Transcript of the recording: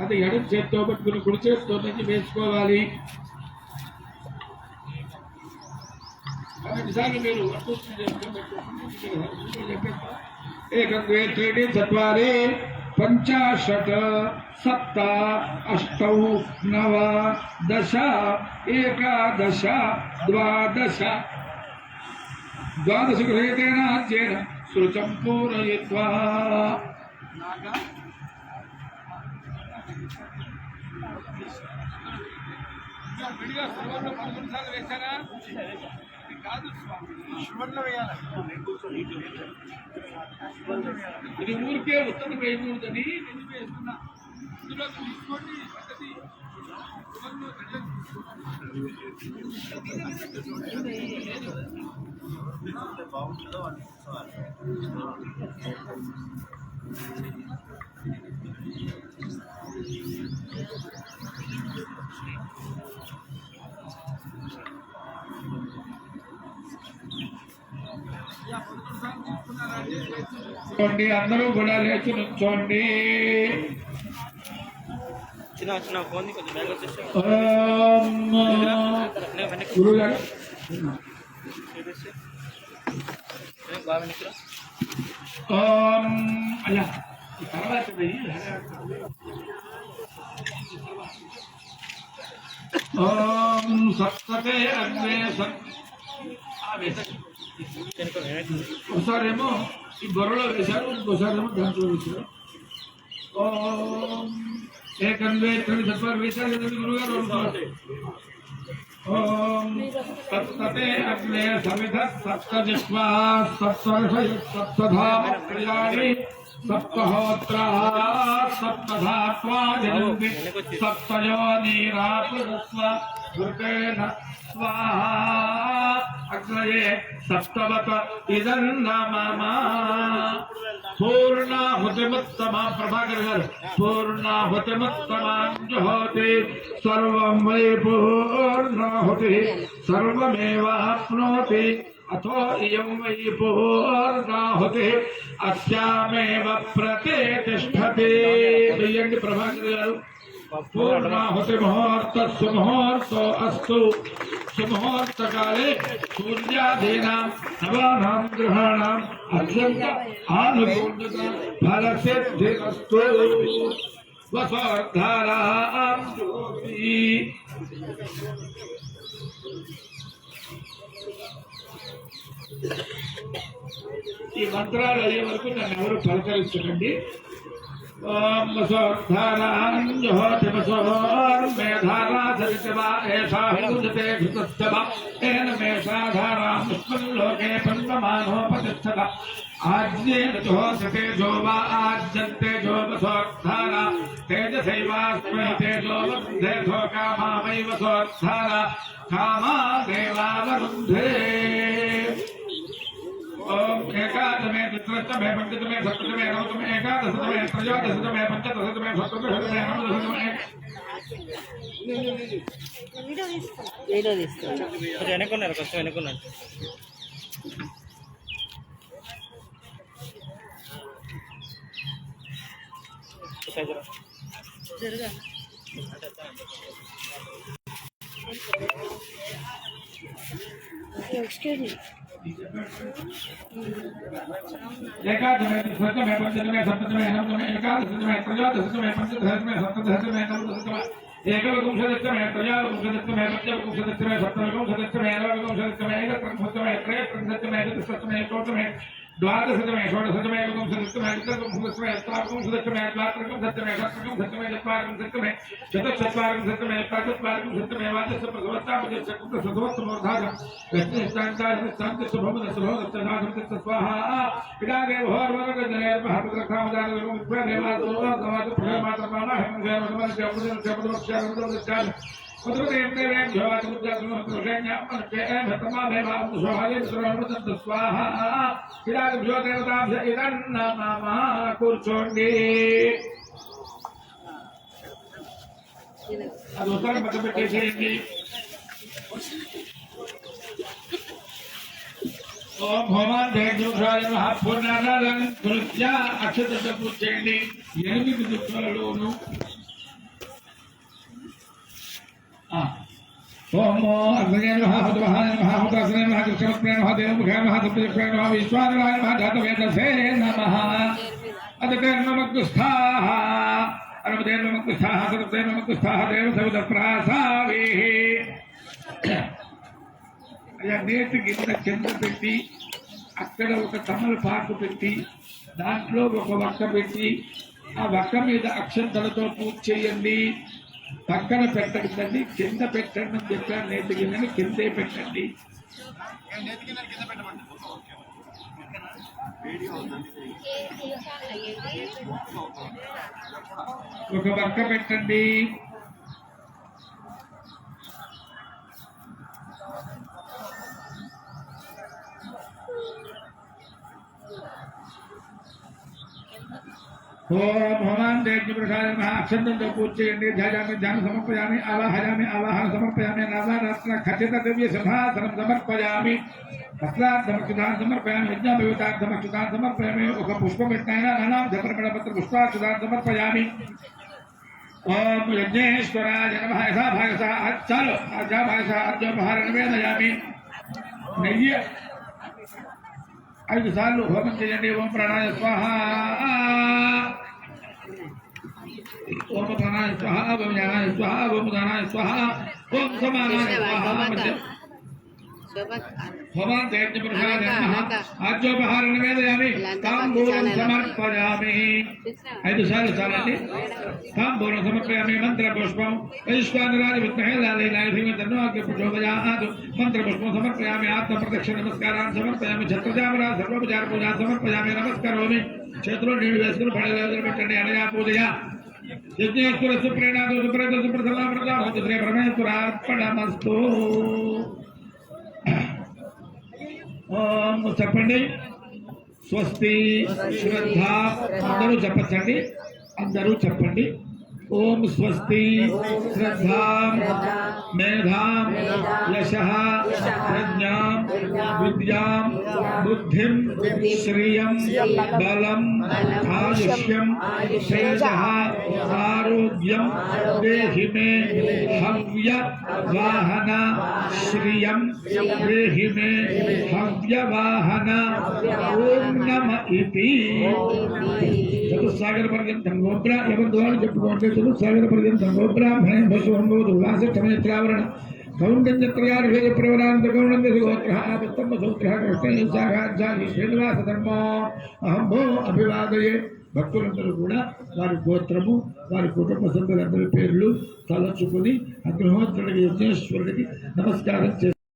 అది ఎడం చేత్తో పట్టుకుని కుడి చేత్తో నుంచి వేసుకోవాలి. మీరు एकं द्वे त्रीणि चत्वारि पञ्चाशत् सप्त अष्टौ नव दश एकादश द्वादश द्वादशगृहेतेन अध्ययन श्रुतं पूरयित्वा ఇది ఊరికే ఉత్తరం వేయకూడదని నేను వేస్తున్నా. ఇందులో తీసుకోండి పద్ధతి బాగుంటుందో చూడండి. అందరూ కూడా లేచి నుంచోండి. గురుగారు అయ్యా తర్వాత సప్తతే అగ్నే ఒకసారేమో ఈ బొర్రలో వేశారు, ఇంకోసారేమో దాంట్లో వేశారు. ఏకం ద్వే త్రీణి చత్వారి వేశారు కదండి గురుగారు. ఓం సప్తతే అగ్నే సమిధ సప్తజిహ్వా సప్తర్షయః ప్రియాణి సప్తహోత్రా సప్తధాత్వా జనంతి సప్తయోనిరాపృతస్వ ఘృతేన स्वाहा अग्नये सप्तवत इदन्न मम पूर्णाहुतिमुत्तमा प्रभाकर गारु पूर्णाहुतिमुत्तमां जुहोति सर्वं वै पूर्णाहुतिः सर्वमेवाप्नोति अथो इयं वै पूर्णाहुतिः अस्यामेव प्रतिष्ठति। प्रभाकर गारु पूर्णाहुति मुहूर्त सुमुहूर्तो अस्तु। सुमुहूर्त काले सूर्यादीनां नवानां ग्रहाणाम् अत्यन्त आनुकूल्यता फलसिद्धिरस्तु। वसोर्धारां ज्योति ఈ మంత్రాలు అయ్యే వరకు నన్ను ఎవరు పలకరించకండి. ओम वसोर्धारां जुहोति वसोर्मेधारा सरितवा एषा हिन्दुजते घृतस्तवा एन मेषाधारां पुष्पल्लोके पन्वमानोपतिष्ठत आज्ञेन जुहोति जो वा आज्यन्ते जो वसोर्धारा तेजसैवास्मै तेजो वरुन्धे सो कामा वै वसोर्धारा कामा देवावरुन्धे। ओम एकादशमे द्वितीयमे पंचदशमे सप्तदशमे नवदशमे एकादशमे त्रयोदशमे पंचदशमे सप्तदशमे नवदशमे వీడియో తీస్తున్నారు. వెనకున్నారు, కొంచెం వెనకున్నారు. జరగా ఎక్స్క్యూజ్ మీ एकादशमे द्वितीयमे पंचदशमे सप्तदशमे नवदशमे एकादशमे त्रयोदशमे पंचदशमे सप्तदशमे नवदशमे एकविंशतितमे त्रयोविंशतितमे पंचविंशतितमे सप्तविंशतितमे नवविंशतितमे एकत्रिंशत्तमे त्रयस्त्रिंशत्तमे चतुष्षष्टमे एकोत्तमे द्वादशतमे षोडशतमे एकविंशतितमे चतुर्विंशतितमे अष्टाविंशतितमे द्वात्रिंशत्तमे षट्त्रिंशत्तमे चत्वारिंशत्तमे चतुश्चत्वारिंशत्तमे पञ्चत्वारिंशत्तमे वाचस्पतिसहस्राब्दशतसहस्रमूर्धाः रत्नशान्ताशुभमनशुभमस्तदाशुभमस्त स्वाहा पितागे भोर्वरगजनेर्महापुत्रकामदानविमुक्तिमात्रमाणः కూర్చోండి. అది ఉత్తరం పక్క పెట్టేసేయండి. ఓం హోమాధ్యాయ పూర్ణాలను అక్షత పూజ చేయండి. 8 దుఃఖాలలోనూ ओम अग्नये नमः भगवान नमः भूतासने नमः कृष्णप्रेण नमः देवमुखाय नमः सप्तप्रेण नमः विश्वाधाराय नमः धातवेदसे नमः अदतेर्नमक्तुस्थाः अनमतेर्नमक्तुस्थाः सदतेर्नमक्तुस्थाः देवसविदप्रासावेः అయ్యా నేతి గిన్నె కింద పెట్టి అక్కడ ఒక తమలపాకు పెట్టి దాంట్లో ఒక వక్క పెట్టి ఆ వక్క మీద అక్షంతలతో పూజ చేయండి. పక్కన పెట్టండి, కింద పెట్టండి అని చెప్పారు. నేతి గిన్నెని కిందే పెట్టండి. ఒక వక్క పెట్టండి. ओम भगवान देवप्रसाद नमः अक्षंतं पूजयन्ति ध्यायामि ध्यान समर्पयामि आवाहयामि आवाहन समर्पयामि नवरत्न खचित दिव्य सिंहासनं समर्पयामि वस्त्रार्थमक्षुदान समर्पयामि यज्ञाभिवतार्थमक्षुदान समर्पयामि ఒక పుష్పమిత్తాన నానావిధ పరిమళపత్ర పుష్పాక్షుదాన సమర్పయామి. ओम यज्ञेश्वराय नमः यथा भागसा चालो आजा भागसा अर्घ्योपहार निवेदयामि. నెయ్యి 5 సార్లు హోమం చేయండి. ఓం ప్రాణాయ స్వాహ ओम प्राणाय स्वाहा ओम ज्ञानाय स्वाहा ओम दानाय स्वाहा ओम समानाय स्वाहा. भगवान देवप्रसाद नमः आज्योपहार निवेदयामि तांबूलं समर्पयामि. 5 సార్లు చాలండి. तांबूलं समर्पयामि. मंत्रपुष्पं वैश्वानराय विद्महे लालीलाय धीमहि तन्नो अग्निः प्रचोदयात्. मंत्रपुष्पं समर्पयामि. आत्मप्रदक्षिण नमस्कारान् समर्पयामि. छत्रजामरा सर्वोपचार पूजा समर्पयामि. नमस्करोमि. చేతుల్లో నీళ్లు వేసుకుని పడగలు పెట్టండి. అనయా పూజయ యజ్ఞేశ్వర సుప్రేణాదు సుప్రేత సుప్రసలామృత శ్రీ పరమేశ్వరార్పణమస్తు. ఓం చెప్పండి. స్వస్తి శ్రద్ధ అందరూ చెప్పండి. అందరూ చెప్పండి. ఓం స్వస్తి శ్రద్ధాం మేధాం యశః ప్రజ్ఞాం విద్యాం బుద్ధిం శ్రియం బలం ఆయుష్యం తేజః ఆరోగ్యం దేహి మే హవ్య వాహన శ్రియం దేహి మే హవ్య వాహన. ఓం నమ ఇతి చతుస్సాగర పర్యంతం గోబ్రా ఎవరి ద్వారా చెప్పుకోండి. చతుస్సాగర పర్యంతం గోబ్రాహ్మణే భస్వంబోధు వాసక్షమేత్రావరణ కౌండన్యత్రయార్వేద ప్రవరాంత కౌండన్య గోత్రః ఆపస్తమ్మ సూత్రః కృష్ణ సాగాధ్యాని శ్రీనివాస ధర్మో అహంభో అభివాదయే. భక్తులందరూ కూడా వారి గోత్రము వారి కుటుంబ సభ్యులందరి పేర్లు తలచుకుని అగ్నిహోత్రుడికి యజ్ఞేశ్వరుడికి నమస్కారం చేస్తారు.